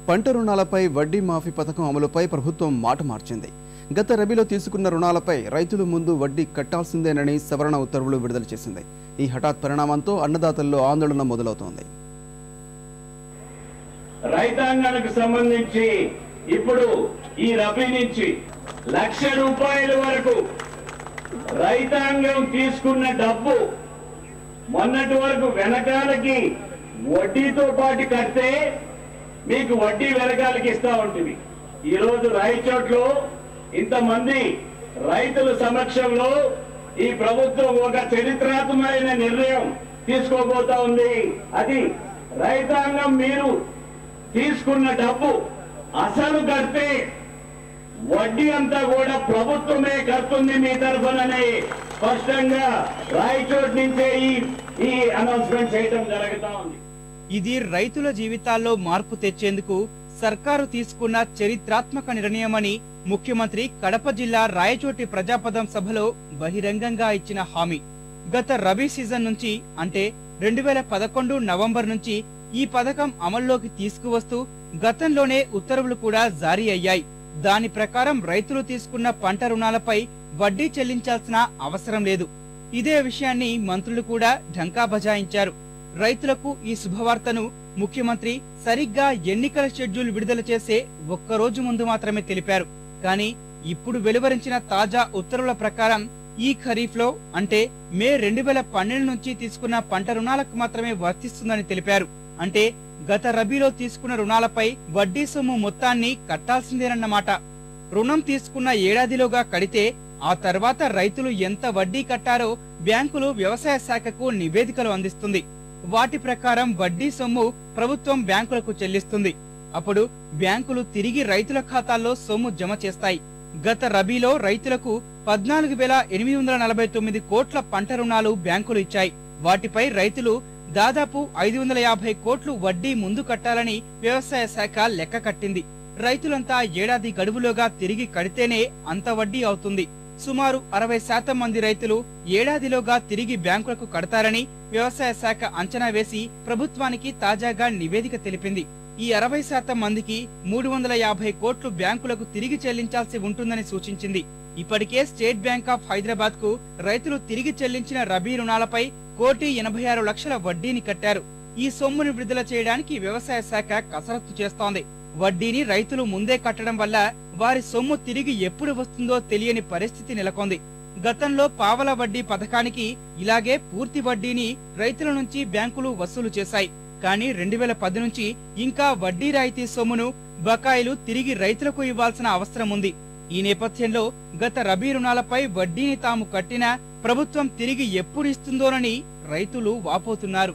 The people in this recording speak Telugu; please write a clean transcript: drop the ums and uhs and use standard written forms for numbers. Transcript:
పంట రుణాలపై వడ్డీ మాఫీ పథకం అమలుపై ప్రభుత్వం మాట మార్చింది. గత రబీలో తీసుకున్న రుణాలపై రైతులు ముందు వడ్డీ కట్టాల్సిందేనని సవరణ ఉత్తర్వులు విడుదల చేసింది. ఈ హఠాత్ పరిణామంతో అన్నదాతల్లో ఆందోళన మొదలవుతోంది. రైతాంగానికి సంబంధించి ఇప్పుడు ఈ రబీ నుంచి ₹1,00,000 వరకు రైతాంగం తీసుకున్న డబ్బు మొన్నటి వరకు వెనకాలకి వడ్డీతో పాటు కడితే మీకు వడ్డీ వెనకాలకి ఇస్తా ఉంటుంది. ఈ రోజు రాయచోట్లో ఇంతమంది రైతుల సమక్షంలో ఈ ప్రభుత్వం ఒక చరిత్రాత్మకమైన నిర్ణయం తీసుకోబోతా ఉంది. అది రైతాంగం మీరు తీసుకున్న డబ్బు అసలు కడితే వడ్డీ అంతా కూడా ప్రభుత్వమే కడుతుంది మీ తరఫునని స్పష్టంగా రాయచోట్ నుంచే ఈ అనౌన్స్మెంట్ చేయడం జరుగుతా ఉంది. ఇది రైతుల జీవితాల్లో మార్పు తెచ్చేందుకు సర్కారు తీసుకున్న చరిత్రాత్మక నిర్ణయమని ముఖ్యమంత్రి కడప జిల్లా రాయచోటి ప్రజాపదం సభలో బహిరంగంగా ఇచ్చిన హామీ. గత రబీ సీజన్ నుంచి అంటే 2011 నవంబర్ నుంచి ఈ పథకం అమల్లోకి తీసుకువస్తూ గతంలోనే ఉత్తర్వులు కూడా జారీ అయ్యాయి. దాని ప్రకారం రైతులు తీసుకున్న పంట రుణాలపై వడ్డీ చెల్లించాల్సిన అవసరం లేదు. ఇదే విషయాన్ని మంత్రులు కూడా ఢంకా బజాయించారు. రైతులకు ఈ శుభవార్తను ముఖ్యమంత్రి సరిగ్గా ఎన్నికల షెడ్యూల్ విడుదల చేసే ఒక్కరోజు ముందు మాత్రమే తెలిపారు. కానీ ఇప్పుడు వెలువరించిన తాజా ఉత్తర్వుల ప్రకారం ఈ ఖరీఫ్ లో అంటే మే 2012 నుంచి తీసుకున్న పంట రుణాలకు మాత్రమే వర్తిస్తుందని తెలిపారు. అంటే గత రబీలో తీసుకున్న రుణాలపై వడ్డీ సొమ్ము మొత్తాన్ని కట్టాల్సిందేనన్నమాట. రుణం తీసుకున్న ఏడాదిలోగా కడితే ఆ తర్వాత రైతులు ఎంత వడ్డీ కట్టారో బ్యాంకులు వ్యవసాయ శాఖకు నివేదికలు అందిస్తుంది. వాటి ప్రకారం వడ్డీ సొమ్ము ప్రభుత్వం బ్యాంకులకు చెల్లిస్తుంది. అప్పుడు బ్యాంకులు తిరిగి రైతుల ఖాతాల్లో సొమ్ము జమ చేస్తాయి. గత రబీలో రైతులకు 14,849 కోట్ల పంట రుణాలు బ్యాంకులు ఇచ్చాయి. వాటిపై రైతులు దాదాపు 550 కోట్లు వడ్డీ ముందు కట్టాలని వ్యవసాయ శాఖ లెక్క కట్టింది. రైతులంతా ఏడాది గడువులోగా తిరిగి కడితేనే అంత వడ్డీ అవుతుంది. సుమారు 60% మంది రైతులు ఏడాదిలోగా తిరిగి బ్యాంకులకు కడతారని వ్యవసాయ శాఖ అంచనా వేసి ప్రభుత్వానికి తాజాగా నివేదిక తెలిపింది. ఈ 60% మందికి 350 కోట్లు బ్యాంకులకు తిరిగి చెల్లించాల్సి ఉంటుందని సూచించింది. ఇప్పటికే స్టేట్ బ్యాంక్ ఆఫ్ హైదరాబాద్ కు రైతులు తిరిగి చెల్లించిన రబీ రుణాలపై 1,86,00,000 వడ్డీని కట్టారు. ఈ సొమ్మును విడుదల చేయడానికి వ్యవసాయ శాఖ కసరత్తు చేస్తోంది. వడ్డీని రైతులు ముందే కట్టడం వల్ల వారి సొమ్ము తిరిగి ఎప్పుడు వస్తుందో తెలియని పరిస్థితి నెలకొంది. గతంలో పావల వడ్డీ పథకానికి ఇలాగే పూర్తి వడ్డీని రైతుల నుంచి బ్యాంకులు వసూలు చేశాయి. కానీ 2010 నుంచి ఇంకా వడ్డీ రాయితీ సొమ్మును బకాయిలు తిరిగి రైతులకు ఇవ్వాల్సిన అవసరం ఉంది. ఈ నేపథ్యంలో గత రబీ రుణాలపై వడ్డీని తాము కట్టినా ప్రభుత్వం తిరిగి ఎప్పుడు ఇస్తుందోనని రైతులు వాపోతున్నారు.